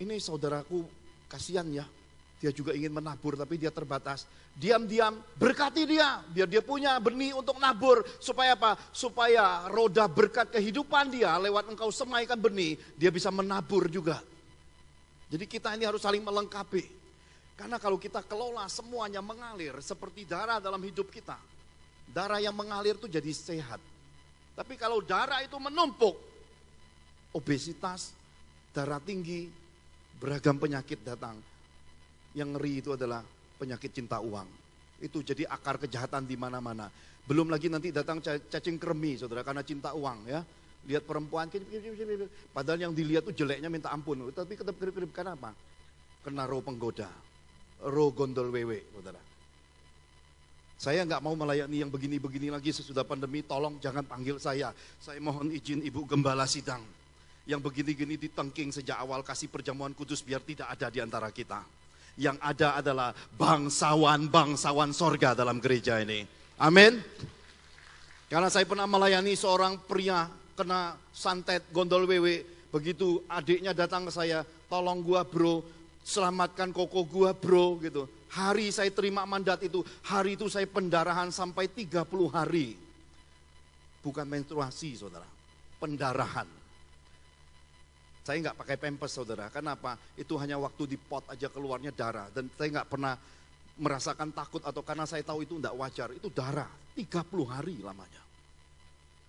Ini saudaraku kasihan ya, dia juga ingin menabur tapi dia terbatas. Diam-diam berkati dia, biar dia punya benih untuk nabur. Supaya apa? Supaya roda berkat kehidupan dia lewat engkau semaikan benih, dia bisa menabur juga. Jadi kita ini harus saling melengkapi. Karena kalau kita kelola semuanya mengalir seperti darah dalam hidup kita. Darah yang mengalir itu jadi sehat. Tapi kalau darah itu menumpuk, obesitas, darah tinggi, beragam penyakit datang. Yang ngeri itu adalah penyakit cinta uang. Itu jadi akar kejahatan di mana-mana. Belum lagi nanti datang cacing kremi, saudara, karena cinta uang ya. Lihat perempuan, padahal yang dilihat tuh jeleknya minta ampun. Tapi tetap kerip-kerip, karena apa? Kena roh penggoda, roh gondol wewe, saudara. Saya nggak mau melayani yang begini-begini lagi sesudah pandemi, tolong jangan panggil saya. Saya mohon izin Ibu Gembala Sidang. Yang begini-gini ditengking sejak awal kasih perjamuan kudus biar tidak ada di antara kita. Yang ada adalah bangsawan-bangsawan sorga dalam gereja ini. Amin. Karena saya pernah melayani seorang pria kena santet gondol wewe. Begitu adiknya datang ke saya, tolong gua bro, selamatkan koko gua bro gitu. Hari saya terima mandat itu, hari itu saya pendarahan sampai 30 hari. Bukan menstruasi saudara, pendarahan. Saya nggak pakai pampers saudara, kenapa? Itu hanya waktu di pot aja keluarnya darah. Dan saya nggak pernah merasakan takut atau karena saya tahu itu nggak wajar. Itu darah, 30 hari lamanya.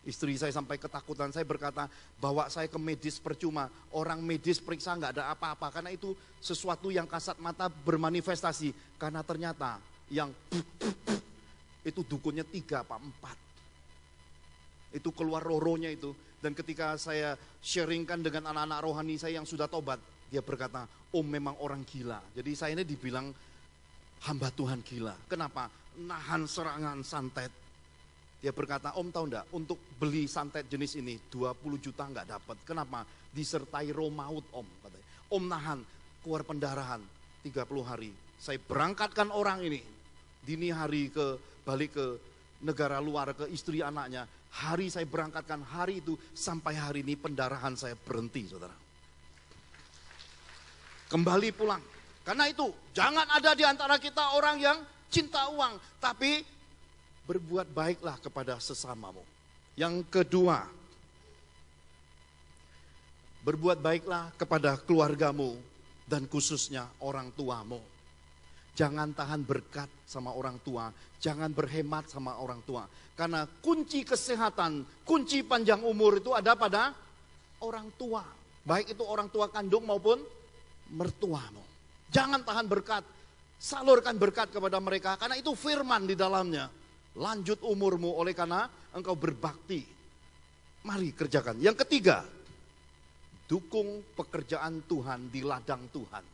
Istri saya sampai ketakutan, saya berkata bawa saya ke medis percuma. Orang medis periksa nggak ada apa-apa, karena itu sesuatu yang kasat mata bermanifestasi. Karena ternyata yang itu dukunnya 3 apa 4. Itu keluar roh-rohnya itu. Dan ketika saya sharingkan dengan anak-anak rohani saya yang sudah tobat, dia berkata, Om memang orang gila. Jadi saya ini dibilang hamba Tuhan gila. Kenapa? Nahan serangan santet. Dia berkata, Om tahu enggak, untuk beli santet jenis ini 20 juta enggak dapat. Kenapa? Disertai roh maut Om. Katanya. Om nahan, keluar pendarahan 30 hari. Saya berangkatkan orang ini dini hari balik ke negara luar, ke istri anaknya. Hari saya berangkatkan, hari itu sampai hari ini pendarahan saya berhenti saudara. Kembali pulang. Karena itu jangan ada di antara kita orang yang cinta uang. Tapi berbuat baiklah kepada sesamamu. Yang kedua, berbuat baiklah kepada keluargamu dan khususnya orang tuamu. Jangan tahan berkat sama orang tua, jangan berhemat sama orang tua. Karena kunci kesehatan, kunci panjang umur itu ada pada orang tua. Baik itu orang tua kandung maupun mertuamu. Jangan tahan berkat, salurkan berkat kepada mereka. Karena itu firman di dalamnya. Lanjut umurmu oleh karena engkau berbakti. Mari kerjakan. Yang ketiga, dukung pekerjaan Tuhan di ladang Tuhan.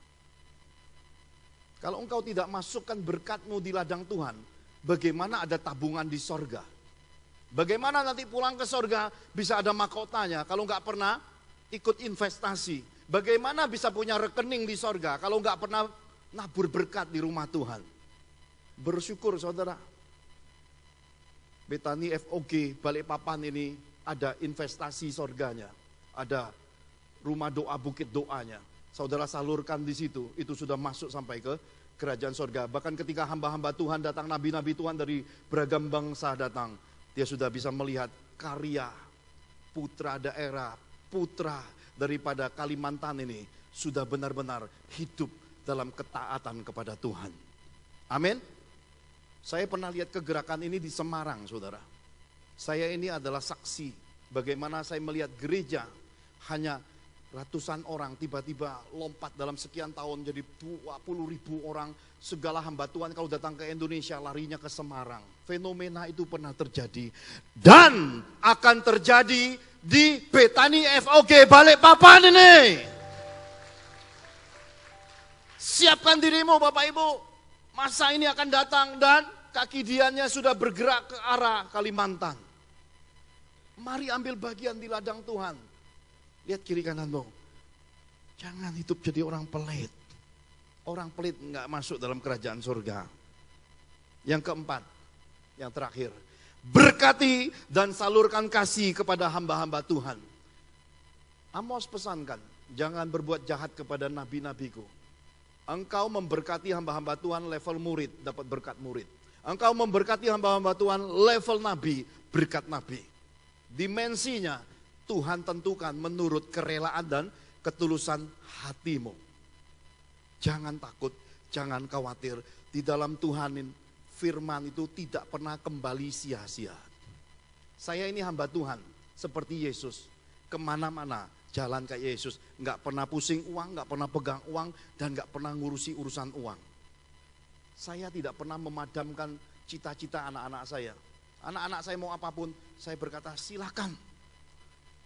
Kalau engkau tidak masukkan berkatmu di ladang Tuhan, bagaimana ada tabungan di sorga? Bagaimana nanti pulang ke sorga bisa ada mahkotanya kalau nggak pernah ikut investasi? Bagaimana bisa punya rekening di sorga kalau nggak pernah nabur berkat di rumah Tuhan? Bersyukur saudara. Betani FOG Balikpapan ini ada investasi sorganya, ada rumah doa bukit doanya. Saudara salurkan di situ, itu sudah masuk sampai ke kerajaan sorga. Bahkan ketika hamba-hamba Tuhan datang, nabi-nabi Tuhan dari beragam bangsa datang, dia sudah bisa melihat karya putra daerah, putra daripada Kalimantan ini sudah benar-benar hidup dalam ketaatan kepada Tuhan. Amin. Saya pernah lihat kegerakan ini di Semarang, saudara. Saya ini adalah saksi bagaimana saya melihat gereja hanya Ratusan orang tiba-tiba lompat dalam sekian tahun jadi 20.000 orang. Segala hamba Tuhan kalau datang ke Indonesia larinya ke Semarang. Fenomena itu pernah terjadi. Dan akan terjadi di Betani FOG Balikpapan ini. Siapkan dirimu Bapak Ibu. Masa ini akan datang dan kaki diannya sudah bergerak ke arah Kalimantan. Mari ambil bagian di ladang Tuhan. Lihat kiri kananmu. Jangan hidup jadi orang pelit. Orang pelit enggak masuk dalam kerajaan surga. Yang keempat, yang terakhir. Berkati dan salurkan kasih kepada hamba-hamba Tuhan. Amos pesankan, jangan berbuat jahat kepada nabi-nabiku. Engkau memberkati hamba-hamba Tuhan level murid, dapat berkat murid. Engkau memberkati hamba-hamba Tuhan level nabi, berkat nabi. Dimensinya Tuhan tentukan menurut kerelaan dan ketulusan hatimu. Jangan takut, jangan khawatir. Di dalam Tuhan firman itu tidak pernah kembali sia-sia. Saya ini hamba Tuhan, seperti Yesus. Kemana-mana jalan kayak Yesus. Nggak pernah pusing uang, nggak pernah pegang uang, dan nggak pernah ngurusi urusan uang. Saya tidak pernah memadamkan cita-cita anak-anak saya. Anak-anak saya mau apapun, saya berkata silakan.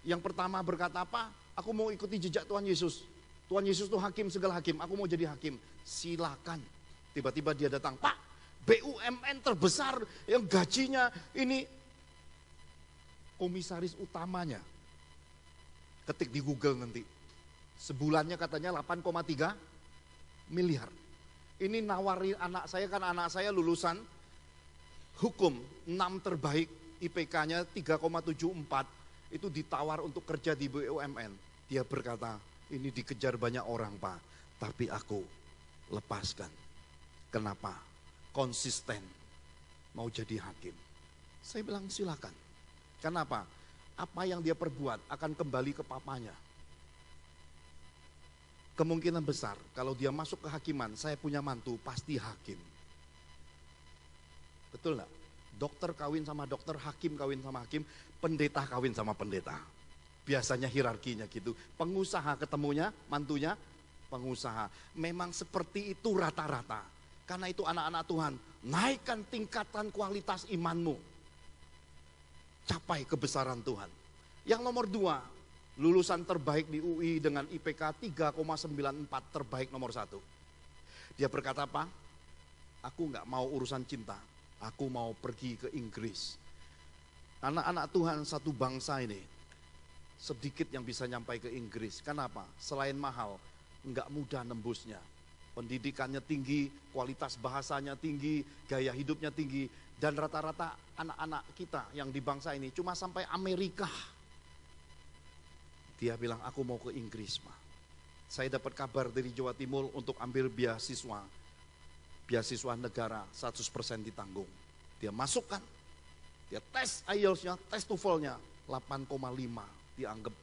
Yang pertama berkata apa? Aku mau ikuti jejak Tuhan Yesus. Tuhan Yesus itu hakim segala hakim. Aku mau jadi hakim. Silakan. Tiba-tiba dia datang, Pak, BUMN terbesar yang gajinya ini komisaris utamanya. Ketik di Google nanti. Sebulannya katanya 8,3 miliar. Ini nawari anak saya, kan anak saya lulusan hukum 6 terbaik, IPK-nya 3,74. Itu ditawar untuk kerja di BUMN. Dia berkata, ini dikejar banyak orang Pak, tapi aku lepaskan. Kenapa? Konsisten mau jadi hakim. Saya bilang silakan. Kenapa? Apa yang dia perbuat akan kembali ke papanya. Kemungkinan besar kalau dia masuk ke hakiman, saya punya mantu pasti hakim. Betul enggak? Dokter kawin sama dokter, hakim kawin sama hakim, pendeta kawin sama pendeta. Biasanya hierarkinya gitu. Pengusaha ketemunya, mantunya pengusaha. Memang seperti itu rata-rata. Karena itu anak-anak Tuhan, naikkan tingkatan kualitas imanmu. Capai kebesaran Tuhan. Yang nomor 2, lulusan terbaik di UI dengan IPK 3,94, terbaik nomor 1. Dia berkata apa? Aku nggak mau urusan cinta. Aku mau pergi ke Inggris. Anak-anak Tuhan satu bangsa ini, sedikit yang bisa nyampai ke Inggris. Kenapa? Selain mahal, nggak mudah nembusnya. Pendidikannya tinggi, kualitas bahasanya tinggi, gaya hidupnya tinggi. Dan rata-rata anak-anak kita yang di bangsa ini cuma sampai Amerika. Dia bilang, aku mau ke Inggris, Pak. Saya dapat kabar dari Jawa Timur untuk ambil beasiswa negara 100% ditanggung. Dia masukkan, dia tes IELTS-nya, tes TOEFL-nya 8,5, dianggap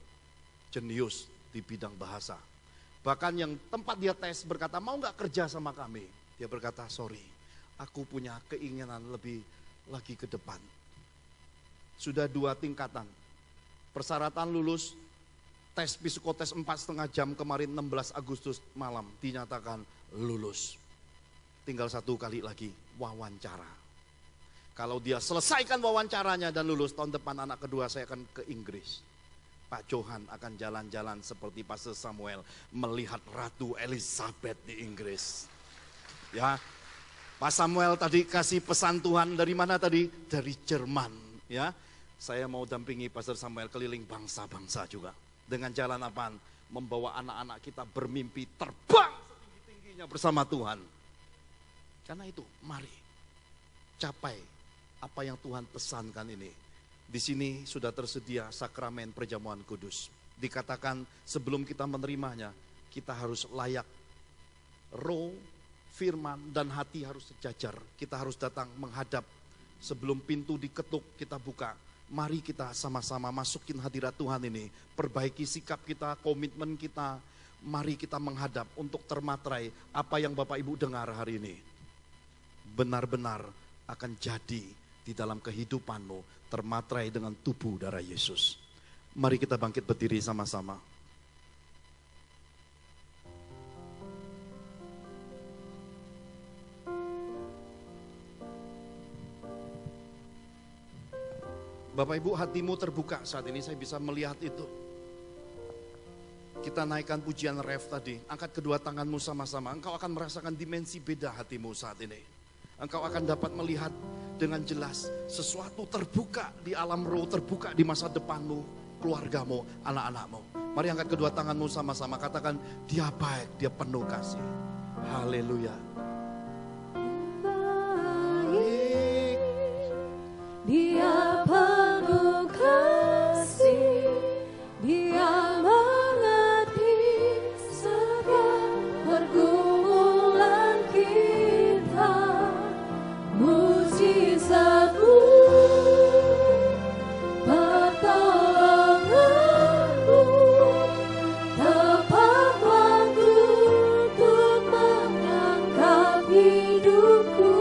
jenius di bidang bahasa. Bahkan yang tempat dia tes berkata, mau nggak kerja sama kami? Dia berkata, sorry, aku punya keinginan lebih lagi ke depan. Sudah 2 tingkatan. Persyaratan lulus, tes psikotes 4,5 jam kemarin 16 Agustus malam dinyatakan lulus. Tinggal 1 kali lagi wawancara. Kalau dia selesaikan wawancaranya dan lulus, tahun depan anak kedua saya akan ke Inggris. Pak Johan akan jalan-jalan seperti Pastor Samuel melihat Ratu Elizabeth di Inggris. Ya, Pak Samuel tadi kasih pesan Tuhan dari mana tadi? Dari Jerman. Ya, saya mau dampingi Pastor Samuel keliling bangsa-bangsa juga. Dengan jalan apaan? Membawa anak-anak kita bermimpi terbang setinggi-tingginya bersama Tuhan. Karena itu, mari capai apa yang Tuhan pesankan ini. Di sini sudah tersedia sakramen perjamuan kudus. Dikatakan sebelum kita menerimanya, kita harus layak. Roh, firman, dan hati harus sejajar. Kita harus datang menghadap. Sebelum pintu diketuk, kita buka. Mari kita sama-sama masukin hadirat Tuhan ini. Perbaiki sikap kita, komitmen kita. Mari kita menghadap untuk termatrai apa yang Bapak Ibu dengar hari ini. Benar-benar akan jadi di dalam kehidupanmu, termatrai dengan tubuh darah Yesus. Mari kita bangkit berdiri sama-sama. Bapak Ibu, hatimu terbuka saat ini, saya bisa melihat itu. Kita naikkan pujian ref tadi, angkat kedua tanganmu sama-sama, engkau akan merasakan dimensi beda hatimu saat ini. Engkau akan dapat melihat dengan jelas sesuatu terbuka di alam roh, terbuka di masa depanmu, keluargamu, anak-anakmu. Mari angkat kedua tanganmu sama-sama, katakan, dia baik, dia penuh kasih. Haleluya. Baik, dia penuh kasih, dia mengerti setiap pergumulan kita. Mujizat-Mu, pertolongan-Mu, tepat waktu untuk mengangkat hidupku.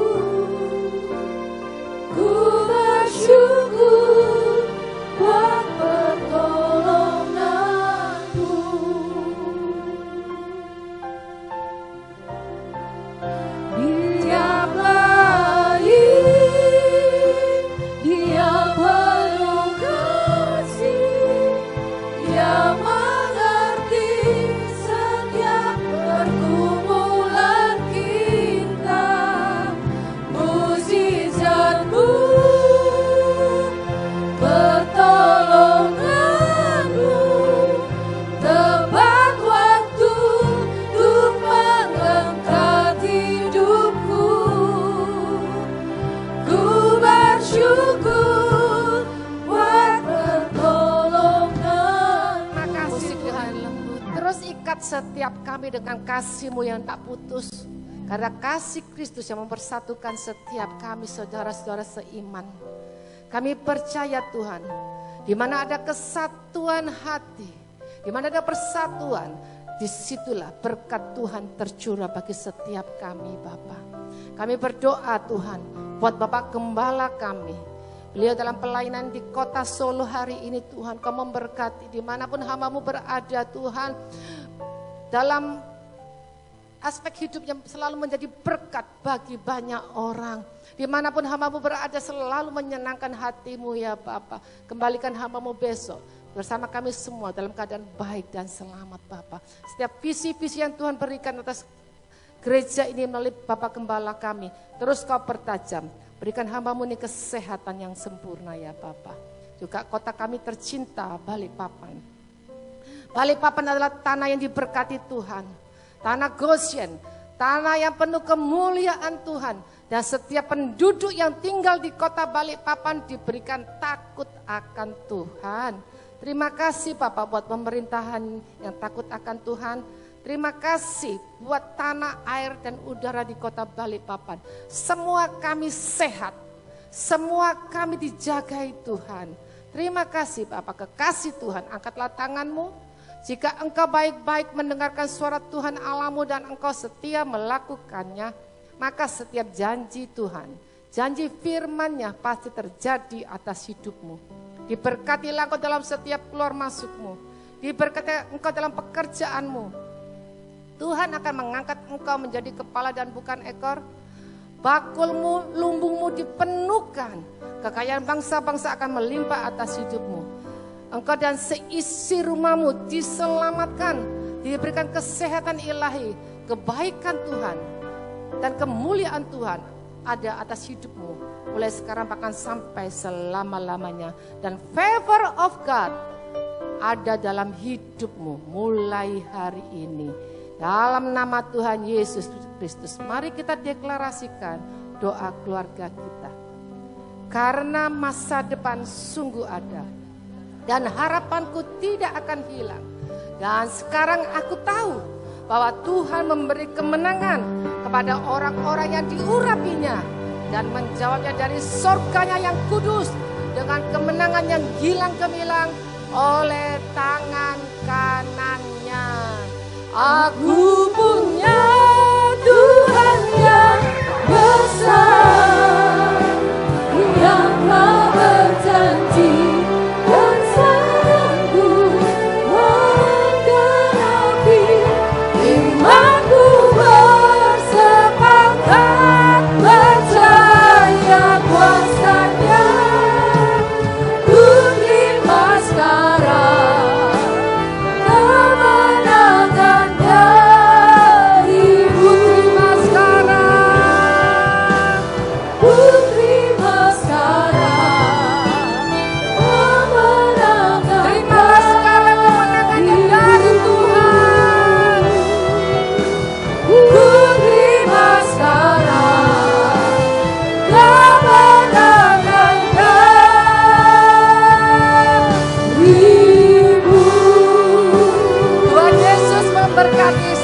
Ku bersyukur buat pertolongan-Mu. Dia baik, dia penuh kasih, dia mengerti setiap pergumulan kita. Mujizat-Mu, pertolongan-Mu, tepat waktu untuk mengangkat hidupku. Ku bersyukur buat pertolongan. Makasih Tuhan lembut. Terus ikat setiap kami dengan kasih-Mu yang tak putus. Karena kasih Kristus yang mempersatukan setiap kami saudara-saudara seiman. Kami percaya Tuhan, di mana ada kesatuan hati, di mana ada persatuan, disitulah berkat Tuhan tercurah bagi setiap kami Bapa. Kami berdoa Tuhan buat Bapak Gembala kami. Beliau dalam pelayanan di kota Solo hari ini Tuhan, Kau memberkati dimanapun hamba-Mu berada Tuhan. Dalam aspek hidup yang selalu menjadi berkat bagi banyak orang. Dimanapun hamba-Mu berada selalu menyenangkan hati-Mu ya Bapa. Kembalikan hamba-Mu besok bersama kami semua dalam keadaan baik dan selamat Bapa. Setiap visi-visi yang Tuhan berikan atas gereja ini melalui Bapak Gembala kami, terus Kau pertajam. Berikan hamba-Mu ini kesehatan yang sempurna ya Bapa. Juga kota kami tercinta Balikpapan. Balikpapan adalah tanah yang diberkati Tuhan. Tanah Goshen, tanah yang penuh kemuliaan Tuhan. Dan setiap penduduk yang tinggal di kota Balikpapan diberikan takut akan Tuhan. Terima kasih Bapak buat pemerintahan yang takut akan Tuhan. Terima kasih buat tanah, air, dan udara di kota Balikpapan. Semua kami sehat, semua kami dijagai Tuhan. Terima kasih Bapak, kekasih Tuhan, angkatlah tanganmu. Jika engkau baik-baik mendengarkan suara Tuhan Allahmu dan engkau setia melakukannya, maka setiap janji Tuhan, janji firman-Nya pasti terjadi atas hidupmu. Diberkatilah engkau dalam setiap keluar masukmu. Diberkati engkau dalam pekerjaanmu. Tuhan akan mengangkat engkau menjadi kepala dan bukan ekor. Bakulmu, lumbungmu dipenuhkan. Kekayaan bangsa-bangsa akan melimpah atas hidupmu. Engkau dan seisi rumahmu diselamatkan, diberikan kesehatan ilahi, kebaikan Tuhan, dan kemuliaan Tuhan ada atas hidupmu. Mulai sekarang bahkan sampai selama-lamanya. Dan favor of God ada dalam hidupmu mulai hari ini. Dalam nama Tuhan Yesus Kristus, mari kita deklarasikan doa keluarga kita. Karena masa depan sungguh ada. Dan harapanku tidak akan hilang. Dan sekarang aku tahu bahwa Tuhan memberi kemenangan kepada orang-orang yang diurapinya. Dan menjawabnya dari surganya yang kudus. Dengan kemenangan yang gilang gemilang oleh tangan kanannya. Aku punya Tuhan yang besar, yang mau berjanji dan sanggup menggenapi imanku, bersepakat percaya kuasa-Nya. Ku memberkati